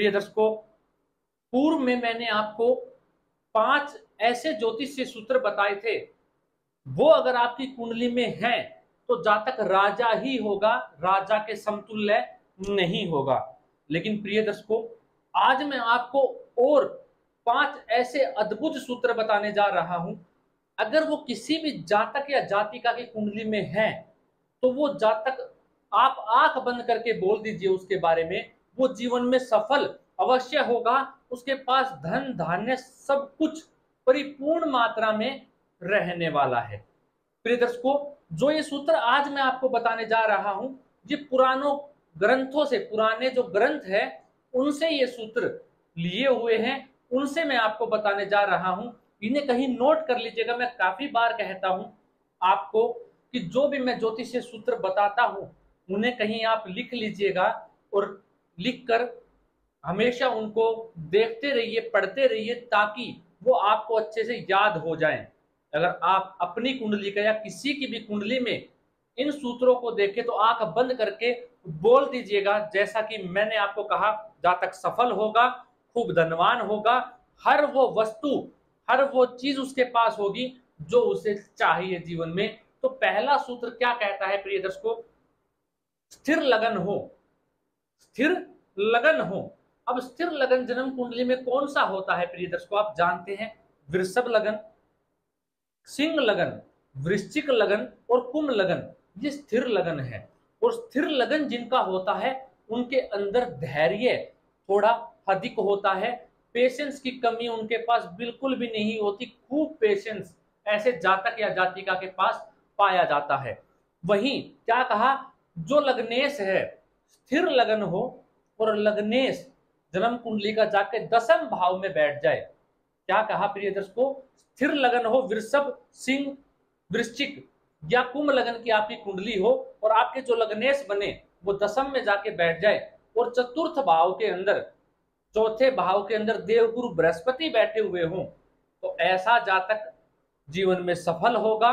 प्रिय दर्शकों, पूर्व में मैंने आपको 5 ऐसे ज्योतिषीय सूत्र बताए थे, वो अगर आपकी कुंडली में हैं तो जातक राजा ही होगा, राजा के समतुल्य नहीं होगा। लेकिन प्रिय दर्शकों, आज मैं आपको और 5 ऐसे अद्भुत सूत्र बताने जा रहा हूं, अगर वो किसी भी जातक या जातिका की कुंडली में है तो वो जातक, आप आंख बंद करके बोल दीजिए उसके बारे में, वो जीवन में सफल अवश्य होगा, उसके पास धन धान्य सब कुछ परिपूर्ण मात्रा में रहने वाला है। प्रिय दर्शकों, जो ये सूत्र आज मैं आपको बताने जा रहा हूं, ये पुरानों ग्रंथों से, पुराने जो ग्रंथ है उनसे ये सूत्र लिए हुए हैं, उनसे मैं आपको बताने जा रहा हूं। इन्हें कहीं नोट कर लीजिएगा। मैं काफी बार कहता हूं आपको कि जो भी मैं ज्योतिषीय सूत्र बताता हूं उन्हें कहीं आप लिख लीजिएगा और लिखकर हमेशा उनको देखते रहिए, पढ़ते रहिए, ताकि वो आपको अच्छे से याद हो जाएं। अगर आप अपनी कुंडली का या किसी की भी कुंडली में इन सूत्रों को देखें तो आंख बंद करके बोल दीजिएगा, जैसा कि मैंने आपको कहा, जातक सफल होगा, खूब धनवान होगा, हर वो वस्तु, हर वो चीज उसके पास होगी जो उसे चाहिए जीवन में। तो पहला सूत्र क्या कहता है प्रिय दर्शकों? स्थिर लगन हो, स्थिर लगन हो। अब स्थिर लगन जन्म कुंडली में कौन सा होता है प्रिय दर्शकों? आप जानते हैं, वृषभ लगन, सिंह लगन, वृश्चिक लगन और कुंभ लगन, ये स्थिर लगन है। और स्थिर लगन जिनका होता है उनके अंदर धैर्य थोड़ा अधिक होता है, पेशेंस की कमी उनके पास बिल्कुल भी नहीं होती, खूब पेशेंस ऐसे जातक या जातिका के पास पाया जाता है। वहीं क्या कहा, जो लग्नेश है, स्थिर लगन हो और लग्नेश जन्म कुंडली का जाके 10वें भाव में बैठ जाए। क्या कहा प्रिय दर्शकों? स्थिर लगन हो, वृषभ, सिंह, वृश्चिक या कुंभ लगन की आपकी कुंडली हो और आपके जो लग्नेश बने वो 10वें में जाके बैठ जाए और चतुर्थ भाव के अंदर, चौथे भाव के अंदर देवगुरु बृहस्पति बैठे हुए हों, तो ऐसा जातक जीवन में सफल होगा,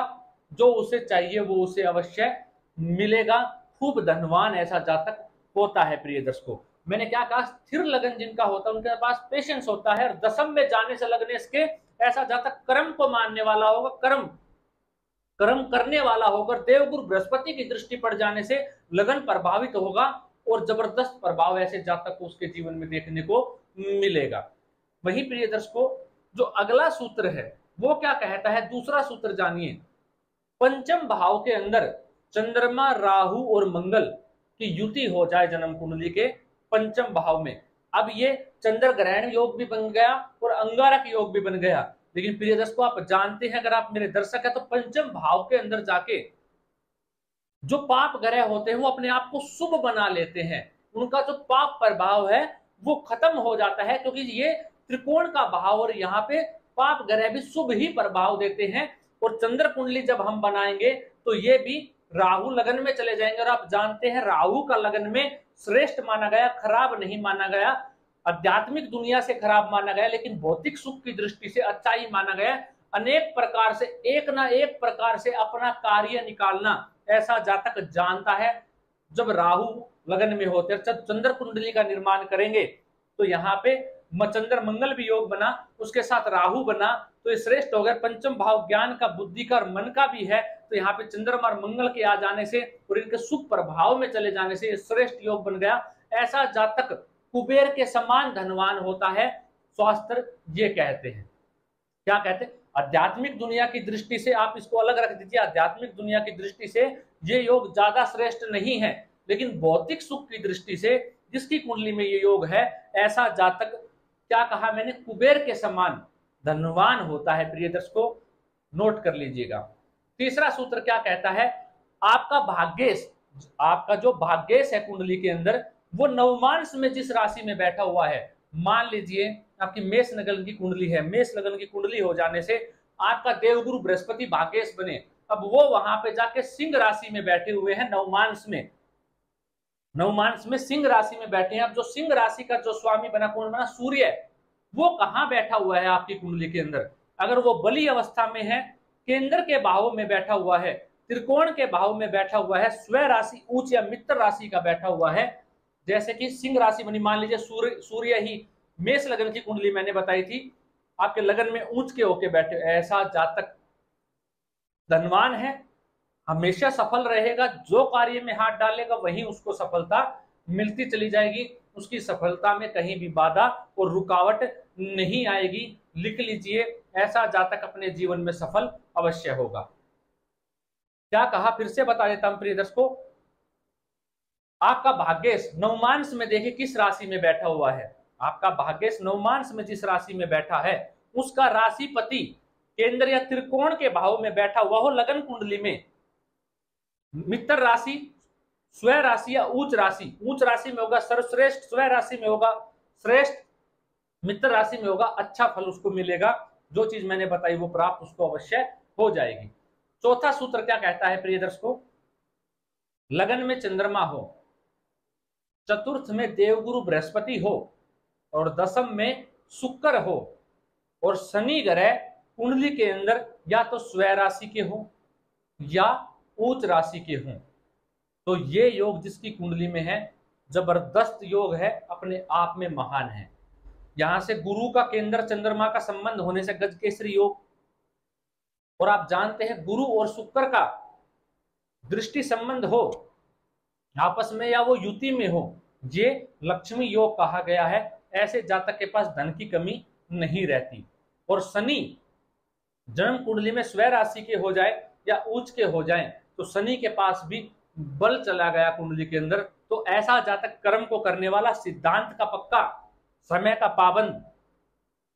जो उसे चाहिए वो उसे अवश्य मिलेगा, खूब धनवान ऐसा जातक होता है। प्रिय दर्शकों, मैंने क्या कहा, स्थिर लगन जिनका होता है उनके पास पेशेंस होता है, और 10वें में जाने से लग्नेश के ऐसा जातक कर्म को मानने वाला होगा, कर्म करने वाला होकर देवगुरु बृहस्पति की दृष्टि पड़ जाने से लगन प्रभावित होगा और जबरदस्त प्रभाव ऐसे जातक को उसके जीवन में देखने को मिलेगा। वही प्रिय दर्शकों, जो अगला सूत्र है वो क्या कहता है? दूसरा सूत्र जानिए। पंचम भाव के अंदर चंद्रमा, राहु और मंगल की युति हो जाए जन्म कुंडली के पंचम भाव में। अब ये चंद्र ग्रहण योग भी बन गया और अंगारक योग भी बन गया। लेकिन प्रिय दर्शकों, आप जानते हैं, अगर आप मेरे दर्शक हैं, तो पंचम भाव के अंदर जाके जो पाप ग्रह होते हैं वो अपने आप को शुभ बना लेते हैं, उनका जो पाप प्रभाव है वो खत्म हो जाता है, क्योंकि ये त्रिकोण का भाव और यहाँ पे पाप ग्रह भी शुभ ही प्रभाव देते हैं। और चंद्र कुंडली जब हम बनाएंगे तो ये भी राहु लगन में चले जाएंगे। और आप जानते हैं, राहु का लगन में श्रेष्ठ माना गया, खराब नहीं माना गया, आध्यात्मिक दुनिया से खराब माना गया, लेकिन भौतिक सुख की दृष्टि से अच्छा ही माना गया। अनेक प्रकार से, एक ना एक प्रकार से अपना कार्य निकालना ऐसा जातक जानता है। जब राहु लगन में होते हैं, चंद्र कुंडली का निर्माण करेंगे तो यहाँ पे चंद्र मंगल भी योग बना, उसके साथ राहु बना, तो ये श्रेष्ठ हो गया। पंचम भाव ज्ञान का, बुद्धि का और मन का भी है, तो यहाँ पे चंद्रमा और मंगल के आ जाने से और इनके शुभ प्रभाव में चले जाने से श्रेष्ठ योग बन गया। ऐसा जातक कुबेर के समान धनवान होता है, शास्त्र ये कहते हैं। क्या कहते हैं? आध्यात्मिक दुनिया की दृष्टि से आप इसको अलग रख दीजिए, आध्यात्मिक दुनिया की दृष्टि से ये योग ज्यादा श्रेष्ठ नहीं है, लेकिन भौतिक सुख की दृष्टि से जिसकी कुंडली में ये योग है, ऐसा जातक, क्या कहा मैंने, कुबेर के समान धनवान होता है। प्रिय दर्शकों, नोट कर लीजिएगा। तीसरा सूत्र क्या कहता है? आपका भाग्येश, आपका जो भाग्येश है कुंडली के अंदर, वो नवमांश में जिस राशि में बैठा हुआ है, मान लीजिए आपकी मेष लगन की कुंडली है, मेष लगन की कुंडली हो जाने से आपका देवगुरु बृहस्पति भाग्येश बने, अब वो वहां पे जाके सिंह राशि में बैठे हुए हैं, नवमांश में, नवमांश में सिंह राशि में बैठे हैं। अब जो सिंह राशि का जो स्वामी बना, कौन बना? सूर्य, वो कहां बैठा हुआ है आपकी कुंडली के अंदर? अगर वो बली अवस्था में है, केंद्र के भाव में बैठा हुआ है, त्रिकोण के भाव में बैठा हुआ है, स्व राशि उच्च या मित्र राशि का बैठा हुआ है, जैसे कि सिंह राशि बनी, मान लीजिए सूर्य ही मेष लगन की कुंडली मैंने बताई थी, आपके लगन में ऊंच के होके बैठे, ऐसा जातक धनवान है, हमेशा सफल रहेगा, जो कार्य में हाथ डालेगा वहीं उसको सफलता मिलती चली जाएगी, उसकी सफलता में कहीं भी बाधा और रुकावट नहीं आएगी। लिख लीजिए, ऐसा जातक अपने जीवन में सफल अवश्य होगा। क्या कहा फिर से बता देता हूं प्रिय दर्शकों, आपका भाग्येश नवमांश में देखिए किस राशि में बैठा हुआ है, आपका भाग्येश नवमांश में जिस राशि में बैठा है उसका राशिपति केंद्र या त्रिकोण के भाव में बैठा हुआ हो, लगन कुंडली में मित्र राशि, स्व राशि या उच्च राशि, उच्च राशि में होगा सर्वश्रेष्ठ, स्व राशि में होगा श्रेष्ठ, मित्र राशि में होगा अच्छा फल उसको मिलेगा, जो चीज मैंने बताई वो प्राप्त उसको अवश्य हो जाएगी। चौथा सूत्र क्या कहता है प्रिय दर्शकों, लगन में चंद्रमा हो, चतुर्थ में देवगुरु बृहस्पति हो और दशम में शुक्र हो और शनि ग्रह कुंडली के अंदर या तो स्व राशि के हो या उच्च राशि के हों, तो ये योग जिसकी कुंडली में है जबरदस्त योग है, अपने आप में महान है। यहां से गुरु का केंद्र चंद्रमा का संबंध होने से गज केसरी योग, और आप जानते हैं गुरु और शुक्र का दृष्टि संबंध हो आपस में या वो युति में हो, ये लक्ष्मी योग कहा गया है। ऐसे जातक के पास धन की कमी नहीं रहती। और शनि जन्म कुंडली में स्व राशि के हो जाए या उच्च के हो जाए तो शनि के पास भी बल चला गया कुंडली के अंदर, तो ऐसा जातक कर्म को करने वाला, सिद्धांत का पक्का, समय का पाबंद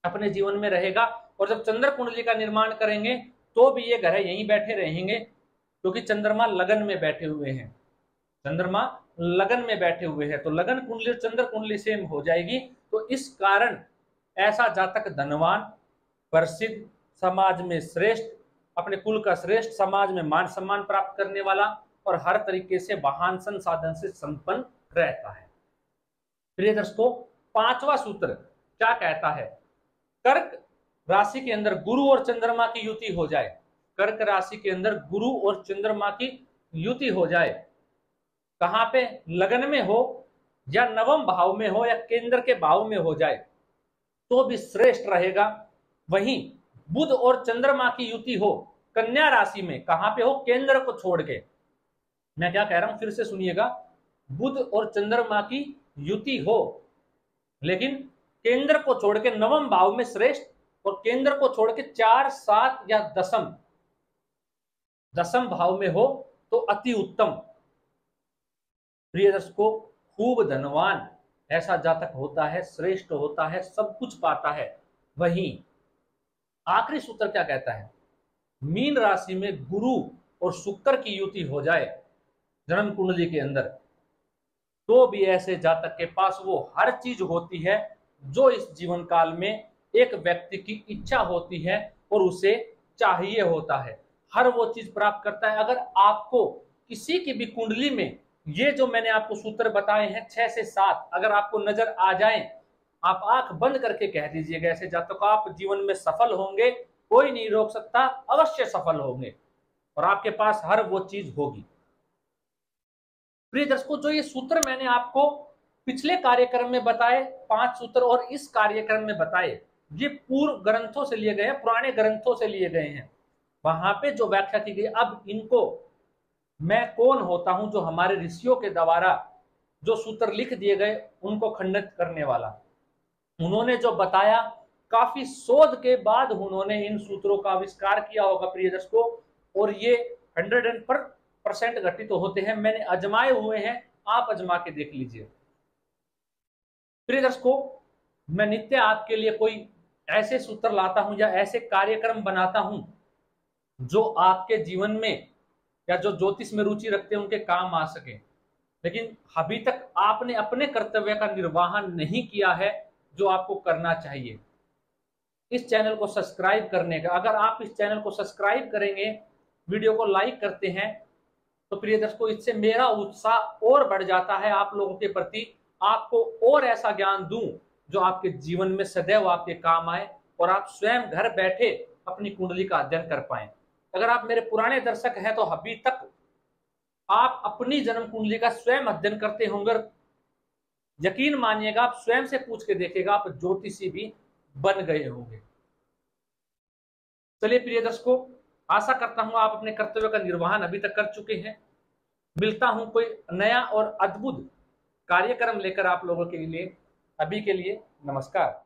अपने जीवन में रहेगा। और जब चंद्र कुंडली का निर्माण करेंगे तो भी ये ग्रह यहीं बैठे रहेंगे, क्योंकि चंद्रमा लगन में बैठे हुए हैं, चंद्रमा लगन में बैठे हुए हैं, तो लगन कुंडली और चंद्र कुंडली सेम हो जाएगी। तो इस कारण ऐसा जातक धनवान, प्रसिद्ध, समाज में श्रेष्ठ, अपने कुल का श्रेष्ठ, समाज में मान सम्मान प्राप्त करने वाला और हर तरीके से वाहन संसाधन से संपन्न रहता है। प्रिय दर्शकों, पांचवा सूत्र क्या कहता है, कर्क राशि के अंदर गुरु और चंद्रमा की युति हो जाए, कर्क राशि के अंदर गुरु और चंद्रमा की युति हो जाए, कहां पे, लगन में हो या नवम भाव में हो या केंद्र के भाव में हो जाए तो भी श्रेष्ठ रहेगा। वहीं बुध और चंद्रमा की युति हो कन्या राशि में, कहां पे हो, केंद्र को छोड़ के, मैं क्या कह रहा हूं फिर से सुनिएगा, बुध और चंद्रमा की युति हो लेकिन केंद्र को छोड़ के नवम भाव में श्रेष्ठ, और केंद्र को छोड़ के 4, 7 या दसम भाव में हो तो अति उत्तम। प्रिय दर्शकों, खूब धनवान ऐसा जातक होता है, श्रेष्ठ होता है, सब कुछ पाता है। वहीं आखिरी सूत्र क्या कहता है, मीन राशि में गुरु और शुक्र की युति हो जाए जन्म कुंडली के अंदर तो भी ऐसे जातक के पास वो हर चीज होती है जो इस जीवन काल में एक व्यक्ति की इच्छा होती है और उसे चाहिए होता है, हर वो चीज प्राप्त करता है। अगर आपको किसी की भी कुंडली में ये जो मैंने आपको सूत्र बताए हैं 6 से 7 अगर आपको नजर आ जाएं, आप आंख बंद करके कह दीजिएगा ऐसे जातक आप जीवन में सफल होंगे, कोई नहीं रोक सकता, अवश्य सफल होंगे और आपके पास हर वो चीज होगी। प्रिय दर्शकों, जो ये सूत्र मैंने आपको पिछले कार्यक्रम में बताए 5 सूत्र और इस कार्यक्रम में बताए, ये पूर्व ग्रंथों से लिए गए हैं, पुराने ग्रंथों से लिए गए हैं, वहां पे जो व्याख्या की गई। अब इनको मैं कौन होता हूं जो हमारे ऋषियों के द्वारा जो सूत्र लिख दिए गए उनको खंडित करने वाला, उन्होंने जो बताया, काफी शोध के बाद उन्होंने इन सूत्रों का आविष्कार किया होगा प्रिय दर्शकों, और ये 100% घटित तो होते हैं, मैंने अजमाए हुए हैं, आप अजमा के देख लीजिए। प्रिय दर्शकों, मैं नित्य आपके लिए कोई ऐसे सूत्र लाता हूं या ऐसे कार्यक्रम बनाता हूं जो आपके जीवन में या जो ज्योतिष में रुचि रखते हैं उनके काम आ सके, लेकिन अभी तक आपने अपने कर्तव्य का निर्वहन नहीं किया है जो आपको करना चाहिए। इस चैनल को सब्सक्राइब करने का, अगर आप इस चैनल को सब्सक्राइब करेंगे, वीडियो को लाइक करते हैं, तो प्रिय दर्शकों इससे मेरा उत्साह और बढ़ जाता है आप लोगों के प्रति, आपको और ऐसा ज्ञान दूं जो आपके जीवन में सदैव आपके काम आए और आप स्वयं घर बैठे अपनी कुंडली का अध्ययन कर पाए। अगर आप मेरे पुराने दर्शक हैं तो अभी तक आप अपनी जन्म कुंडली का स्वयं अध्ययन करते होंगे, यकीन मानिएगा, आप स्वयं से पूछ के देखिएगा, आप ज्योतिषी भी बन गए होंगे। चलिए प्रिय दर्शकों, आशा करता हूं आप अपने कर्तव्य का निर्वहन अभी तक कर चुके हैं। मिलता हूं कोई नया और अद्भुत कार्यक्रम लेकर आप लोगों के लिए। अभी के लिए नमस्कार।